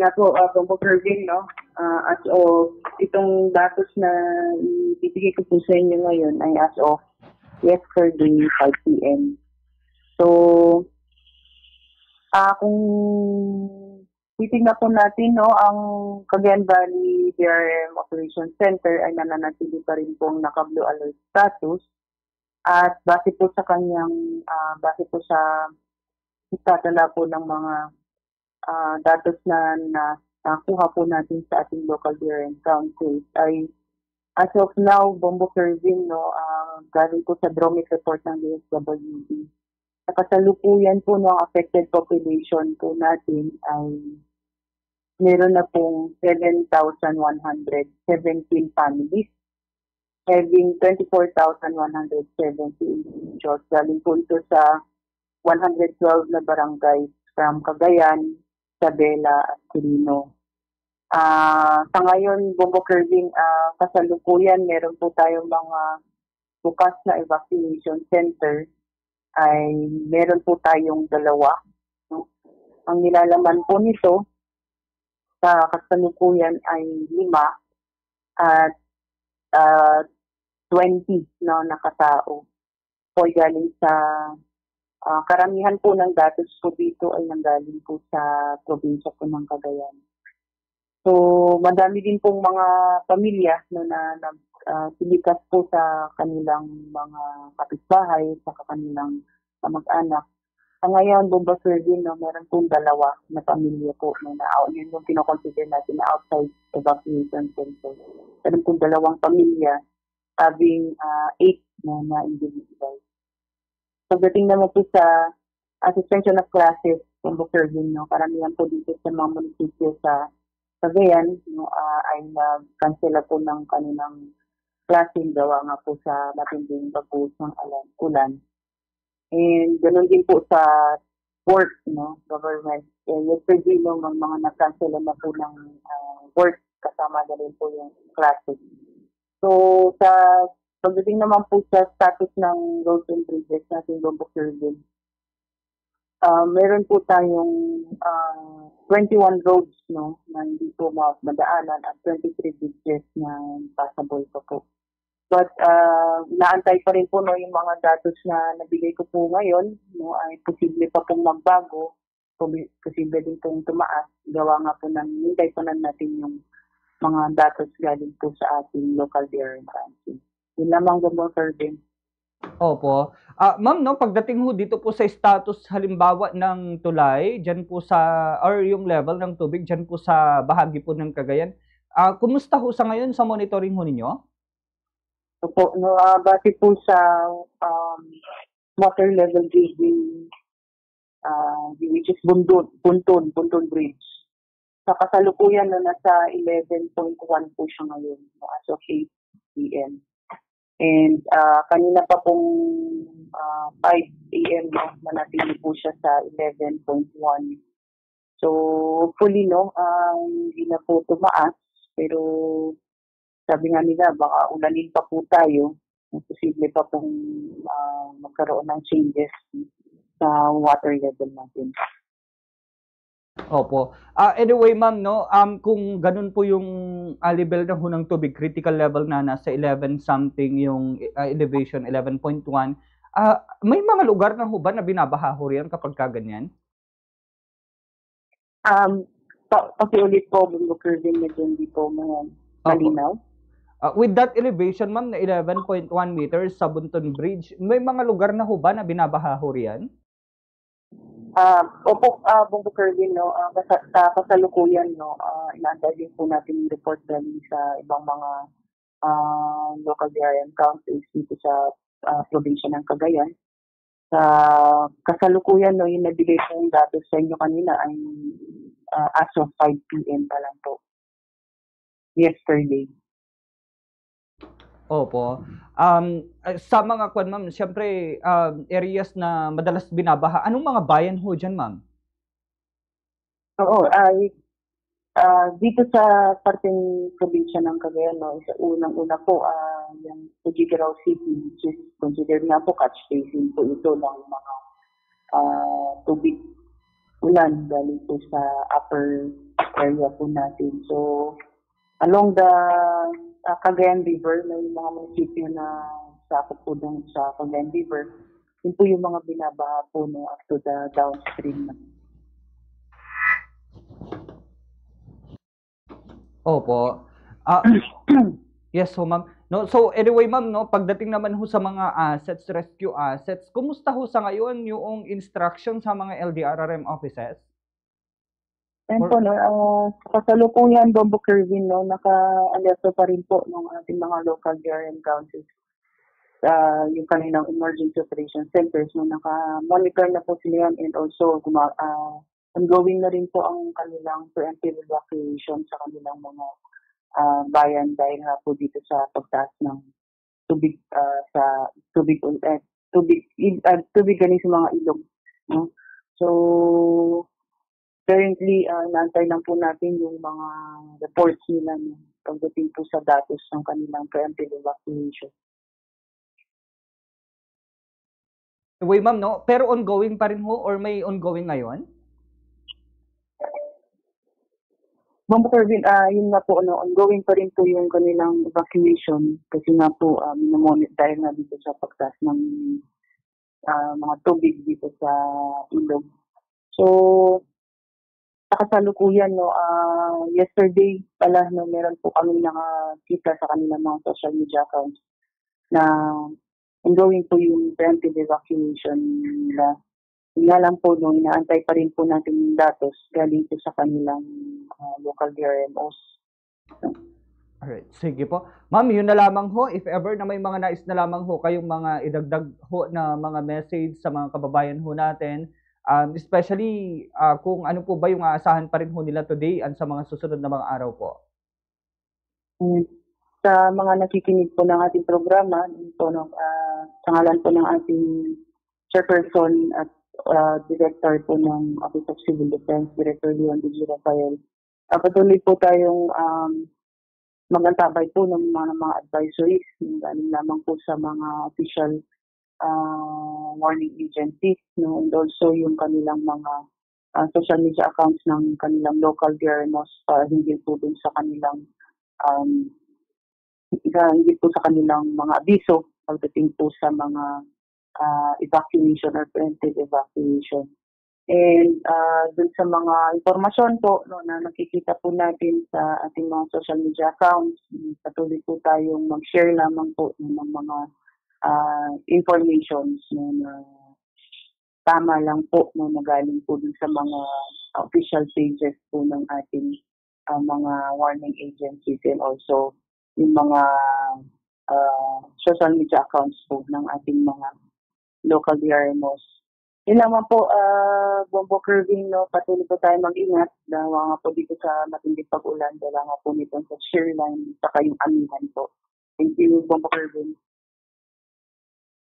nga po, Bombo Kervin, no? As of itong datos na ibibigay ko po sa inyo ngayon ay as of yesterday, 5 p.m. So, kung titignan po natin, no, ang Cagayan Valley DRM Operations Center ay nananatili pa rin pong naka-blue alert status at base po sa itatala po ng mga datos na nakuha po natin sa ating local DRM councils ay as of now, Bombo Kervin, no, galing po sa Dromic report ng DSWD. Sa kasalukuyan po ng affected population po natin ay meron na pong 7,117 families, having 24,170 individuals. Galing po ito sa 112 na barangays from Cagayan, Isabela at Quirino. Sa ngayon, Bombo Kervin, kasalukuyan, meron po tayong mga bukas na evacuation center ay meron po tayong 2. No? Ang nilalaman po nito sa kasalukuyan ay 5 at 20 na nakatao. So, galing sa karamihan po ng datos po dito ay nanggaling po sa probinsya po ng Cagayan. So, madami din pong mga pamilya no, na silikas po sa kanilang mga kapitbahay, sa kanilang kamag-anak. Sa ngayon, Bombo Kervin, no, meron pong 2 na pamilya po no, na yun yung kinoconsider natin na outside evacuation center. Meron pong 2 pamilya having 8 na individuals. Pagdating naman po sa suspension of classes, Bombo Kervin, no, karamihan po dito sa mga munisipyo sa Cagayan, no, ay nag-cancela po ng kanilang klaseng gawa nga po sa matinding pagbuhos ng ulan. And ganoon din po sa work, no, government. Yesterday, no, mga na-cancela na po ng work, kasama na rin po yung classes. So, sa pagdating naman po sa status ng roads and bridges natin, Bombo Kervin, meron po tayong 21 roads, no, na hindi po madaanan at 23 bridges na passable pa po. But naantay pa rin po no, yung mga datos na nabigay ko po ngayon, no, ay posible pa pong magbago, posible din pong tumaas. Gawa nga po hintay pa na natin yung mga datos galing po sa ating local DRM council. Yun lamang, Bombo Kervin. Opo. Ma'am, no, pagdating ho dito po sa status halimbawa ng tulay, dyan po sa, or yung level ng tubig, dyan po sa bahagi po ng Cagayan, kumusta ho sa ngayon sa monitoring ho ninyo? Opo, no, base po sa water level gauging, which is Bunton Bridge. Sa kasalukuyan na nasa 11.1 po siya ngayon, no, as of 8 p.m. And kanina pa pong 5 a.m. manatili po siya sa 11.1. So, hopefully, no, hindi na po tumaas. Pero sabi nga nila, baka ulanin pa po tayo. Posible pa pong magkaroon ng changes sa water level natin. Opo. Anyway, ma'am, no, kung ganun po yung level na ng tubig, critical level na nasa 11 something yung elevation, 11.1, may mga lugar na ho ba na binabaha ho riyan kapag kaganyan? Pakiulit po, Bombo Kervin, medyo hindi po malinaw. With that elevation, ma'am, na 11.1 meters sa Bunton Bridge, may mga lugar na ho ba na binabaha ho riyan? Opo, Bombo Kervin, no, sa kasalukuyan, no, inaantay din po natin yung report galing sa ibang mga local DRM councils dito sa probinsya ng Cagayan. Sa kasalukuyan, no, yung nabigay po yung datos sa inyo kanina ay as of 5 p.m. pa lang po. Yesterday. Opo. Sa mga kwan, ma'am, siyempre, areas na madalas binabaha, anong mga bayan ho dyan, ma'am? Oo, dito sa parteng probinsya ng Cagayan, no, unang-una po, yung Tuguegarao City, which is considered nga po catch basin po ito ng mga tubig ulan galing po sa upper area po natin. So, along the Cagayan River, may mga munisipyo na sakop po doon sa Cagayan River. Yun po yung mga binabaha po no, up to the downstream. Opo. Yes, so ma'am. No, so anyway, ma'am, no, pagdating naman ho sa mga assets, rescue assets, kumusta ho sa ngayon yung instruction sa mga LDRRM offices? Ayun po, no, kasalukuyan, Bombo Kervin, no, naka-alerto pa rin po ng ating mga local DRM councils. Yung kanilang emergency operation centers, no, naka-monitor na po sila yan and also ongoing na rin po ang kanilang preemptive evacuation sa kanilang mga bayan dahil nga po dito sa pagtaas ng tubig sa tubig galing sa mga ilog, no? So currently inaantay lang po natin yung mga reports nila, no, pagdating po sa datos ng kanilang preemptive evacuation. Anyway, ma'am, no, pero ongoing pa rin ho or may ongoing ngayon? Bombo Kervin, yun nga po, no, ongoing pa rin po yung kanilang evacuation kasi nga po minimonit dahil nga dito sa pagtaas ng mga tubig dito sa ilog. So, sa kasalukuyan, no, yesterday pala, no, meron po kami nakakita sa kanilang mga social media accounts na ongoing po yung preemptive evacuation nila. Nga lang po, no, inaantay pa rin po natin yung datos galing po sa kanilang local DRMOs. Alright, sige po. Ma'am, yun na lamang ho. If ever na may mga nais na lamang ho kayong mga idagdag ho na mga message sa mga kababayan ho natin, especially kung ano po ba yung aasahan pa rin ho nila today and sa mga susunod na mga araw po. Sa mga nakikinig po ng ating programa, ito, no, sa ngalan po ng ating chairperson at director po ng Office of Civil Defense, Director Leon D. Rafael, patuloy po tayong mag-antabay po ng mga advisories galing lamang po sa mga official warning agencies, no, and also yung kanilang mga social media accounts ng kanilang local DRMOs para hindi po dun sa kanilang mga abiso pagdating po sa mga evacuation or preemptive evacuation. And dun sa mga informasyon po, no, na nakikita po natin sa ating mga social media accounts, patuloy po tayong mag-share lamang po ng mga informations, no, na tama lang po, no, na galing po dun sa mga official pages po ng ating mga warning agencies and also yung mga social media accounts po ng ating mga local DRMOs. Yun naman po, Bombo Kervin, no, patuloy po tayo mag-ingat dahil nga po dito sa matinding pag-ulan, dahil nga po nito sa shear line sa kayong anihan po. Thank you, Bombo Kervin.